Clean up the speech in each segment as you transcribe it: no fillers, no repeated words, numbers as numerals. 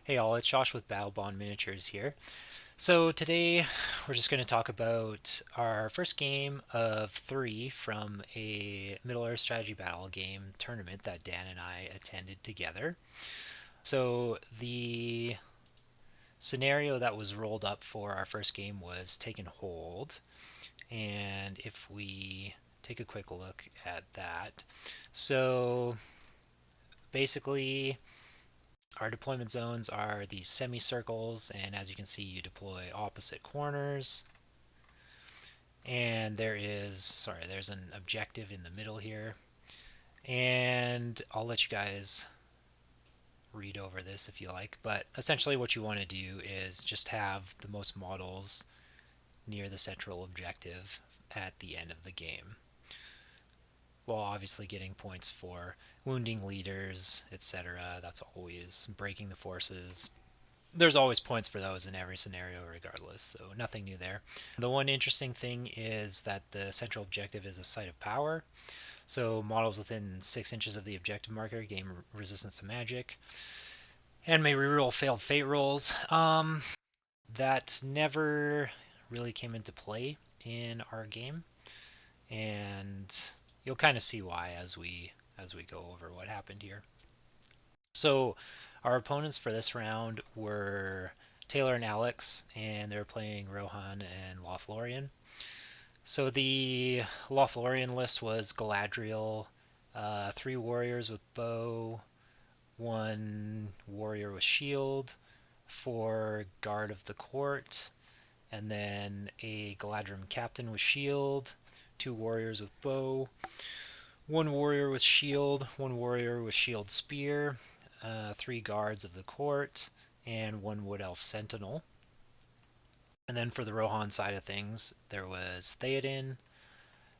Hey all, it's Josh with Battlebond Miniatures here. So today we're just going to talk about our first game of 3 from a Middle-earth strategy battle game tournament that Dan and I attended together. So the scenario that was rolled up for our first game was Taken Hold, and if we take a quick look at that. So basically our deployment zones are these semicircles, and as you can see, you deploy opposite corners. And there's an objective in the middle here. And I'll let you guys read over this if you like. But essentially, what you want to do is just have the most models near the central objective at the end of the game, while obviously getting points for wounding leaders, etc. That's always breaking the forces. There's always points for those in every scenario regardless, so nothing new there. The one interesting thing is that the central objective is a site of power, so models within 6 inches of the objective marker gain resistance to magic, and may reroll failed fate rolls. That never really came into play in our game, and you'll kind of see why as we go over what happened here. So our opponents for this round were Taylor and Alex, and they're playing Rohan and Lothlorien. So the Lothlorien list was Galadriel, 3 warriors with bow, 1 warrior with shield, 4 guard of the court, and then a Galadhrim captain with shield, 2 warriors with bow, 1 warrior with shield, 1 warrior with shield spear, 3 guards of the court, and 1 wood elf sentinel. And then for the Rohan side of things, there was Theoden,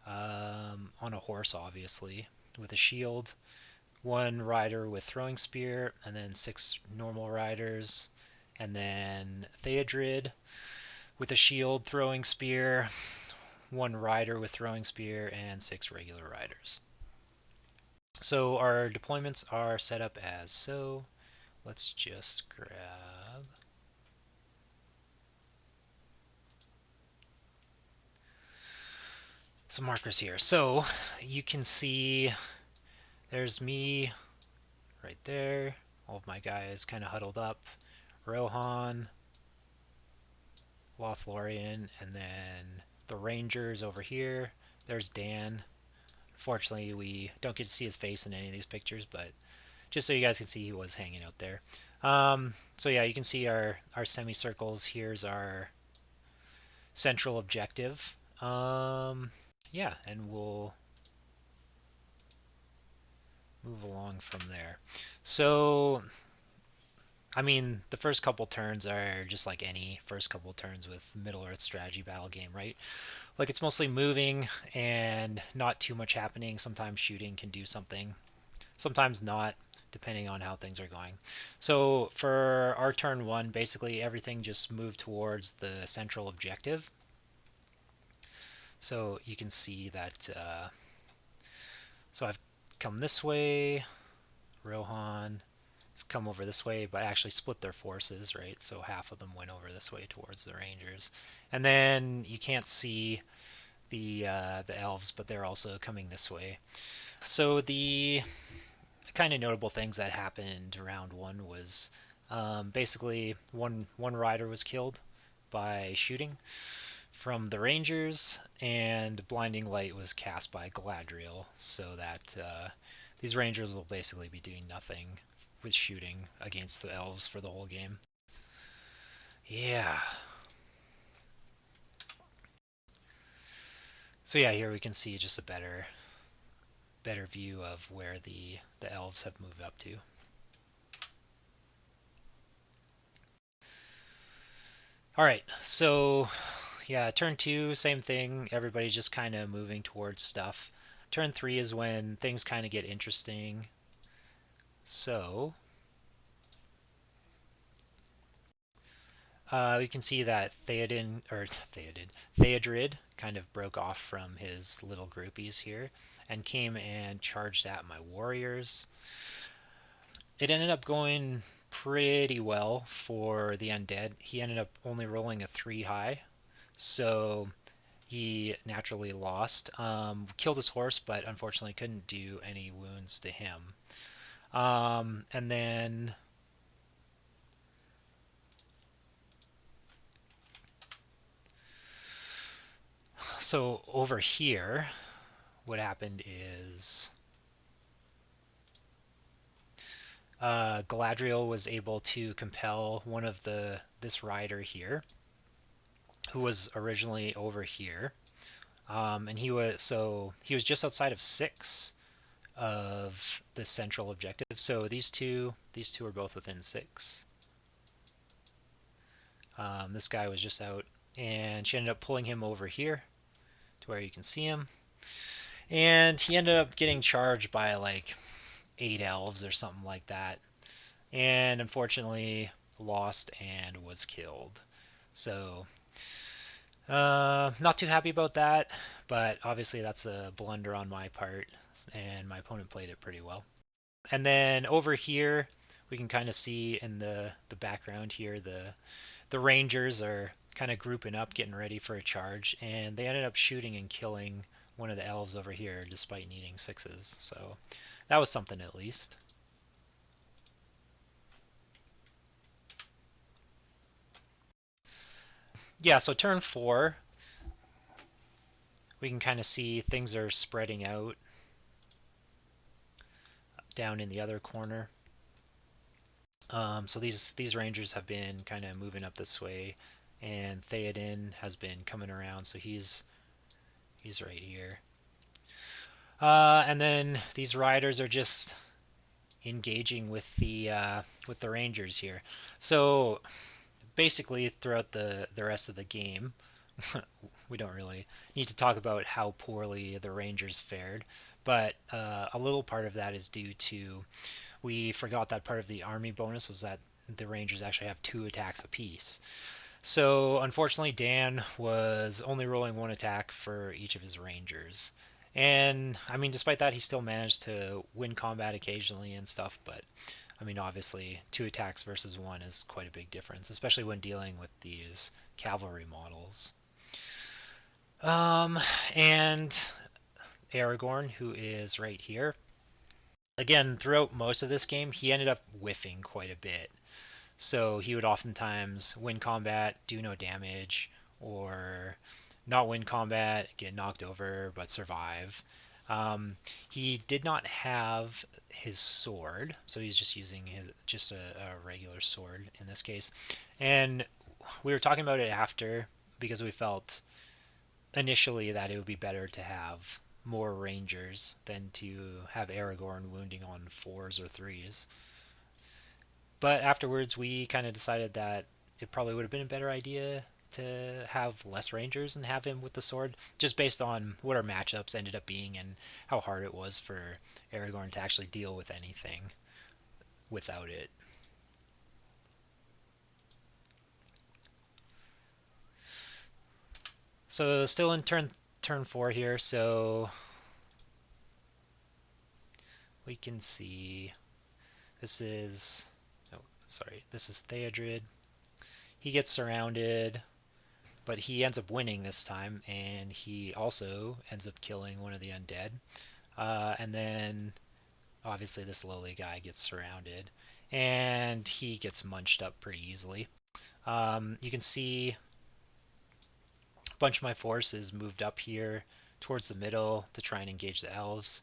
on a horse, obviously, with a shield, 1 rider with throwing spear, and then 6 normal riders, and then Theodred with a shield, throwing spear, 1 rider with throwing spear, and 6 regular riders. So our deployments are set up as so. Let's just grab some markers here. So you can see there's me right there. All of my guys kind of huddled up. Rohan, Lothlorien, and then the Rangers over here. There's Dan. Fortunately, we don't get to see his face in any of these pictures, but just so you guys can see, he was hanging out there. So yeah, you can see our semicircles. Here's our central objective. Yeah, and we'll move along from there. So, I mean, the first couple turns are just like any first couple turns with Middle-earth strategy battle game, right? Like, it's mostly moving and not too much happening. Sometimes shooting can do something, sometimes not, depending on how things are going. So for our turn 1, basically everything just moved towards the central objective. So you can see that, so I've come this way, Rohan has come over this way, but actually split their forces, right? So half of them went over this way towards the Rangers. And then you can't see the elves, but they're also coming this way. So the kind of notable things that happened round 1 was basically one rider was killed by shooting from the Rangers, and blinding light was cast by Galadriel, so that these Rangers will basically be doing nothing with shooting against the elves for the whole game. Yeah. So yeah, here we can see just a better view of where the elves have moved up to. All right, so yeah, turn 2, same thing. Everybody's just kind of moving towards stuff. Turn 3 is when things kind of get interesting. So we can see that Theodred kind of broke off from his little groupies here and came and charged at my warriors. It ended up going pretty well for the undead. He ended up only rolling a 3 high, so he naturally lost. Killed his horse, but unfortunately couldn't do any wounds to him. And then so over here, what happened is Galadriel was able to compel one of this rider here, who was originally over here, and he was just outside of 6 of the central objective. So these two are both within 6. This guy was just out, and she ended up pulling him over here to where you can see him, and he ended up getting charged by like 8 elves or something like that, and unfortunately lost and was killed. So not too happy about that, but obviously that's a blunder on my part, and my opponent played it pretty well. And then over here, we can kind of see in the background here, the Rangers are kind of grouping up, getting ready for a charge, and they ended up shooting and killing one of the elves over here despite needing 6s. So that was something at least. Yeah, so turn 4, we can kind of see things are spreading out down in the other corner. So these Rangers have been kind of moving up this way, and Theoden has been coming around, so he's right here. And then these riders are just engaging with the Rangers here. So basically, throughout the rest of the game, we don't really need to talk about how poorly the Rangers fared, but a little part of that is due to we forgot that part of the army bonus was that the Rangers actually have 2 attacks apiece. So unfortunately, Dan was only rolling 1 attack for each of his Rangers. And I mean, despite that, he still managed to win combat occasionally and stuff. But I mean, obviously, 2 attacks versus 1 is quite a big difference, especially when dealing with these cavalry models. And Aragorn, who is right here. Again, throughout most of this game, he ended up whiffing quite a bit. So he would oftentimes win combat, do no damage, or not win combat, get knocked over, but survive. He did not have his sword, so he's just using a regular sword in this case. And we were talking about it after because we felt initially that it would be better to have more rangers than to have Aragorn wounding on 4s or 3s. But afterwards, we kind of decided that it probably would have been a better idea to have less rangers and have him with the sword, just based on what our matchups ended up being and how hard it was for Aragorn to actually deal with anything without it. So still in turn 4 here, so we can see this is this is Theodred. He gets surrounded, but he ends up winning this time, and he also ends up killing one of the undead. And then obviously this lowly guy gets surrounded, and he gets munched up pretty easily. You can see a bunch of my forces moved up here towards the middle to try and engage the elves.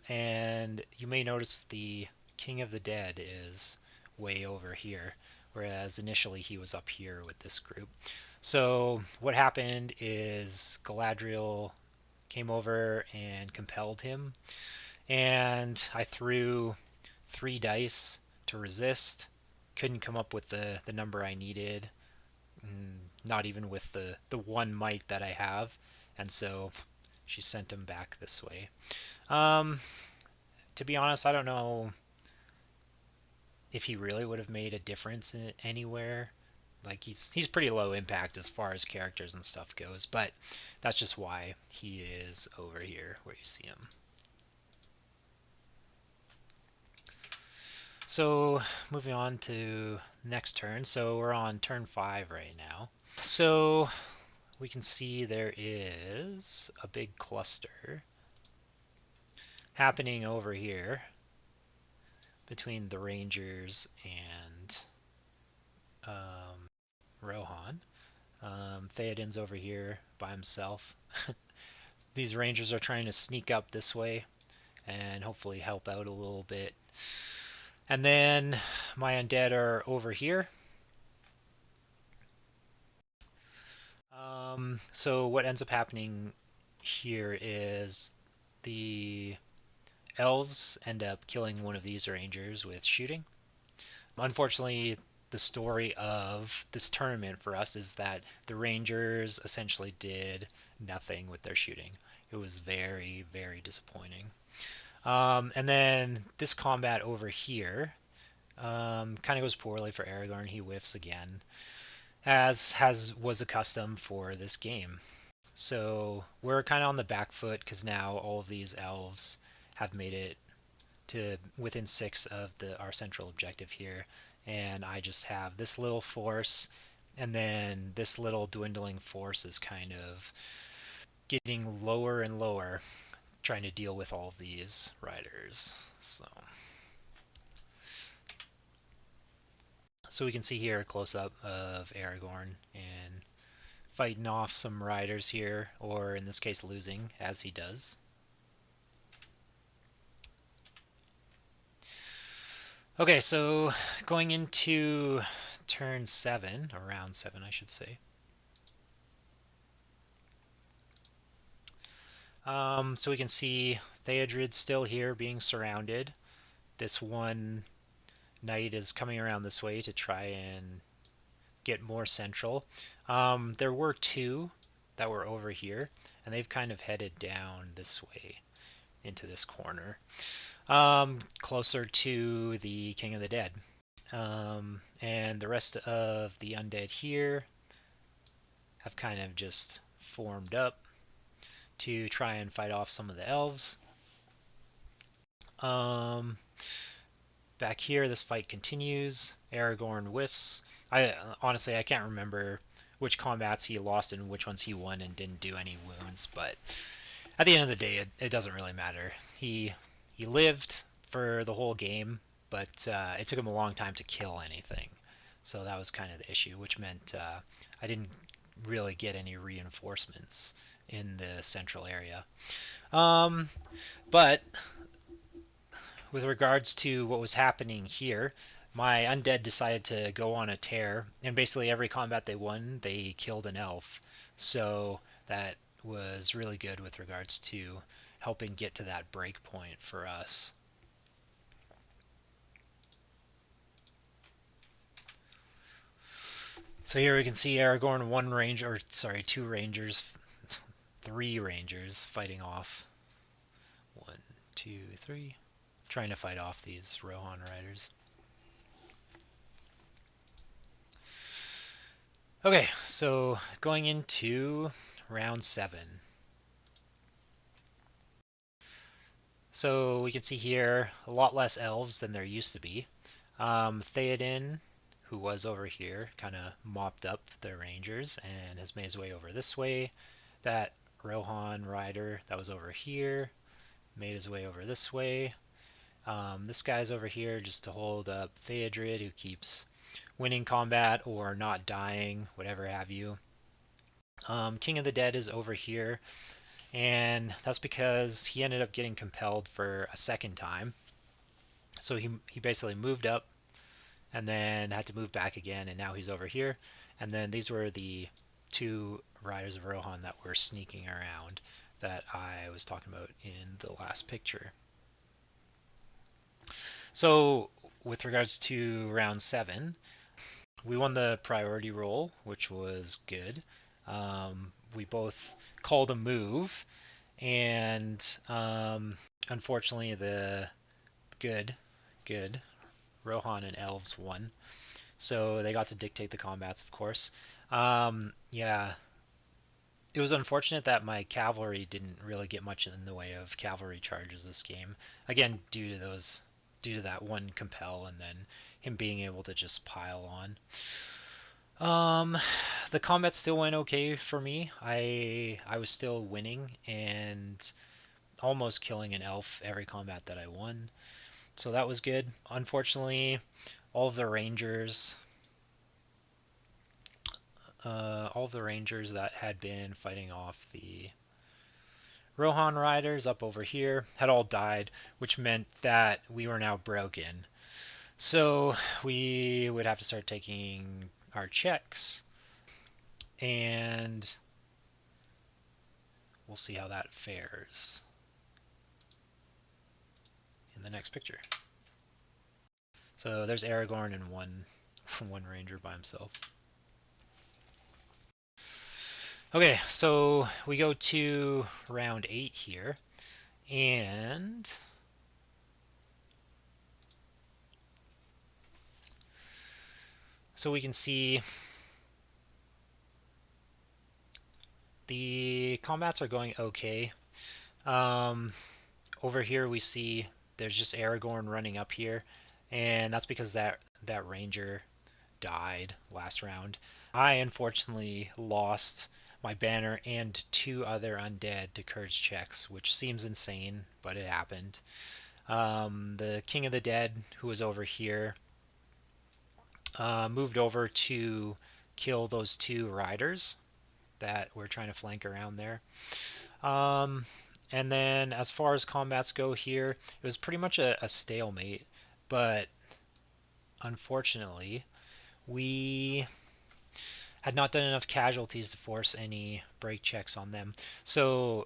And you may notice the King of the Dead is way over here, whereas initially he was up here with this group. So what happened is Galadriel came over and compelled him, and I threw 3 dice to resist. Couldn't come up with the number I needed, not even with the 1 might that I have, and so she sent him back this way. To be honest, I don't know if he really would have made a difference anywhere. Like he's pretty low impact as far as characters and stuff goes, but that's just why he is over here where you see him. So moving on to next turn. So we're on turn 5 right now. So we can see there is a big cluster happening over here between the Rangers and Rohan. Theoden's over here by himself. These Rangers are trying to sneak up this way and hopefully help out a little bit. And then my undead are over here. So what ends up happening here is the elves end up killing one of these rangers with shooting. Unfortunately, the story of this tournament for us is that the rangers essentially did nothing with their shooting. It was very, very disappointing. And then this combat over here kind of goes poorly for Aragorn. He whiffs again, as was accustomed for this game. So we're kind of on the back foot because now all of these elves have made it to within 6 of our central objective here, and I just have this little force, and then this little dwindling force is kind of getting lower and lower, trying to deal with all of these riders. So we can see here a close-up of Aragorn and fighting off some riders here, or in this case losing, as he does. Okay, so going into turn 7, or round 7 I should say. So we can see Theodred's still here being surrounded. This one knight is coming around this way to try and get more central. There were 2 that were over here, and they've kind of headed down this way into this corner, closer to the King of the Dead. And the rest of the undead here have kind of just formed up to try and fight off some of the elves. Back here, this fight continues. Aragorn whiffs. Honestly, I can't remember which combats he lost and which ones he won and didn't do any wounds, but at the end of the day, it doesn't really matter. He lived for the whole game, but it took him a long time to kill anything. So that was kind of the issue, which meant I didn't really get any reinforcements in the central area. But with regards to what was happening here, my undead decided to go on a tear, and basically every combat they won, they killed an elf. So that was really good with regards to helping get to that break point for us. So here we can see Aragorn, 2 rangers, 3 rangers fighting off. 1, 2, 3. Trying to fight off these Rohan riders. Okay, so going into round 7. So we can see here a lot less elves than there used to be. Theoden, who was over here, kind of mopped up the rangers and has made his way over this way. That Rohan rider that was over here made his way over this way. This guy's over here just to hold up Theodred, who keeps winning combat or not dying, whatever have you. King of the Dead is over here, and that's because he ended up getting compelled for a second time. So he basically moved up and then had to move back again, and now he's over here. And then these were the 2 riders of Rohan that were sneaking around that I was talking about in the last picture. So with regards to round 7, we won the priority roll, which was good. We both called a move, and unfortunately the good Rohan and elves won. So they got to dictate the combats, of course. Yeah, it was unfortunate that my cavalry didn't really get much in the way of cavalry charges this game. Again, due to those due to that one compel and then him being able to just pile on. The combat still went okay for me. I was still winning and almost killing an elf every combat that I won. So that was good. Unfortunately, all of the rangers that had been fighting off the Rohan riders up over here had all died, which meant that we were now broken. So we would have to start taking our checks, and we'll see how that fares in the next picture. So there's Aragorn and one ranger by himself. Okay, so we go to round 8 here, and so we can see the combats are going okay. Over here we see there's just Aragorn running up here, and that's because that ranger died last round. I unfortunately lost my banner and 2 other undead to courage checks, which seems insane, but it happened. The King of the Dead, who was over here, moved over to kill those 2 riders that were trying to flank around there. And then as far as combats go here, it was pretty much a stalemate, but unfortunately, we had not done enough casualties to force any break checks on them. So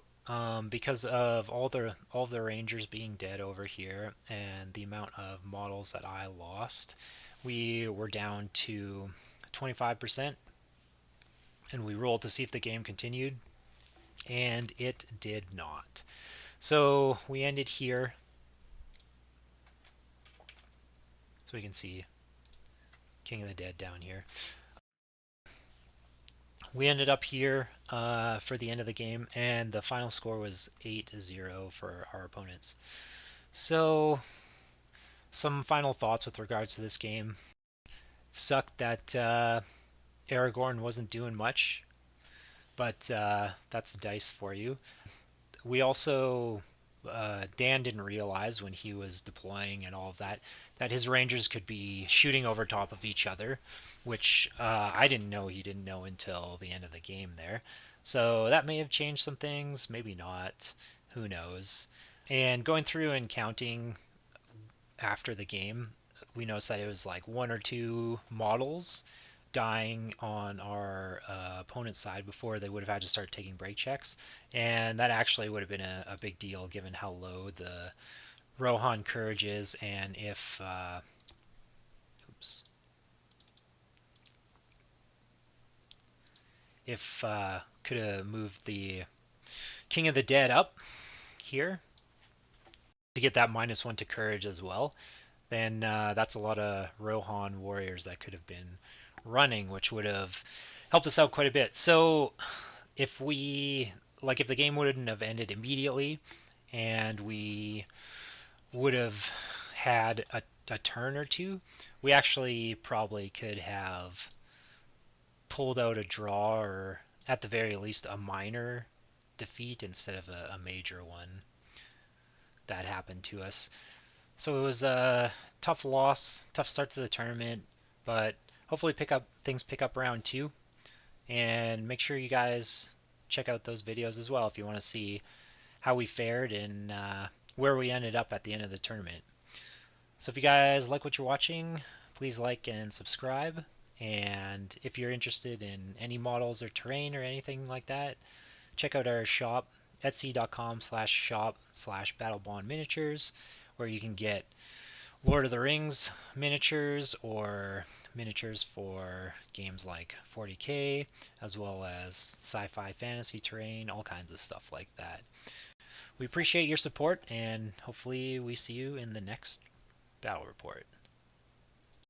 because of all the rangers being dead over here and the amount of models that I lost, we were down to 25%, and we rolled to see if the game continued, and it did not. So we ended here. So we can see King of the Dead down here. We ended up here for the end of the game, and the final score was 8-0 for our opponents. So some final thoughts with regards to this game. It sucked that Aragorn wasn't doing much, but that's dice for you. We also, Dan didn't realize when he was deploying and all of that his rangers could be shooting over top of each other, which I didn't know he didn't know until the end of the game there. So that may have changed some things, maybe not, who knows. And going through and counting after the game, we noticed that it was like 1 or 2 models dying on our opponent's side before they would have had to start taking break checks, and that actually would have been a big deal given how low the Rohan courage is, and if could have moved the King of the Dead up here to get that -1 to courage as well, then that's a lot of Rohan warriors that could have been running, which would have helped us out quite a bit. So if the game wouldn't have ended immediately and we would have had a turn or 2, we actually probably could have pulled out a draw, or at the very least a minor defeat instead of a major one that happened to us. So it was a tough loss, tough start to the tournament, but hopefully things pick up round 2, and make sure you guys check out those videos as well if you want to see how we fared and where we ended up at the end of the tournament. So if you guys like what you're watching, please like and subscribe, and if you're interested in any models or terrain or anything like that, check out our shop, etsy.com/shop/Battlebond miniatures, where you can get Lord of the Rings miniatures or miniatures for games like 40K, as well as sci-fi fantasy terrain, all kinds of stuff like that. We appreciate your support, and hopefully we see you in the next Battle Report.